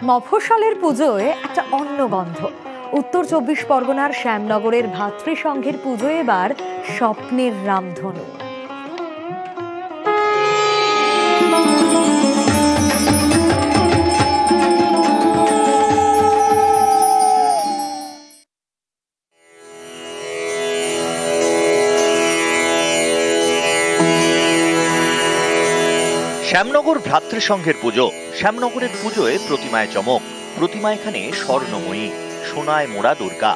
মফস্বলের পুজোয় একটা অন্য গন্ধ। উত্তর ২৪ পরগনার শ্যামনগরের ভাতৃসংঘের পুজোয় এবার স্বপ্নের রামধনু। শ্যামনগর ভ্রাতৃসংঘের পুজো। শ্যামনগরের পুজোয় প্রতিমায় চমক। প্রতিমা এখানে স্বর্ণময়ী, সোনায় মোড়া দুর্গা।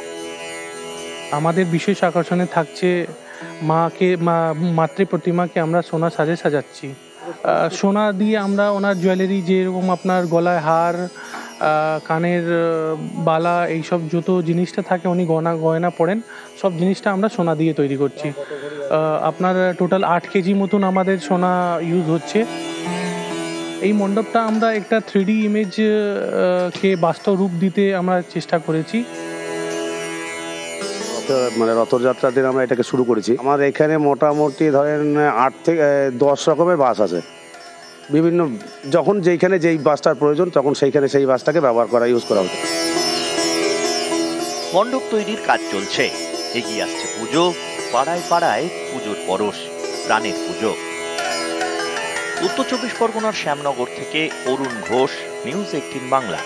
আমাদের বিশেষ আকর্ষণে থাকছে মাতৃ প্রতিমাকে আমরা সোনা সাজে সাজাচ্ছি। সোনা দিয়ে আমরা ওনার জুয়েলারি, যেরকম আপনার গলায় হার, কানের বালা, এইসব যত জিনিসটা থাকে উনি গয়না পড়েন, সব জিনিসটা আমরা সোনা দিয়ে তৈরি করছি। আপনার টোটাল 8 কেজি মতন আমাদের সোনা ইউজ হচ্ছে। এই মণ্ডপটা আমরা একটা 3D ইমেজ কে বাস্তব রূপ দিতে আমরা চেষ্টা করেছি। মানে রথযাত্রার দিন আমরা এটাকে শুরু করেছি। আমার এখানে মোটামুটি ধরেন 8 থেকে 10 রকমের বাস আছে। বিভিন্ন যখন যেইখানে যেই বাসটার প্রয়োজন তখন সেইখানে সেই বাসটাকে ব্যবহার করা, ইউজ করা হতো। মণ্ডপ তৈরির কাজ চলছে। এগিয়ে আসছে পুজো। পাড়ায় পাড়ায় পুজোর পরশ, প্রাণের পুজো। উত্তর 24 পরগনার শ্যামনগর থেকে অরুণ ঘোষ, নিউজ 18 বাংলা।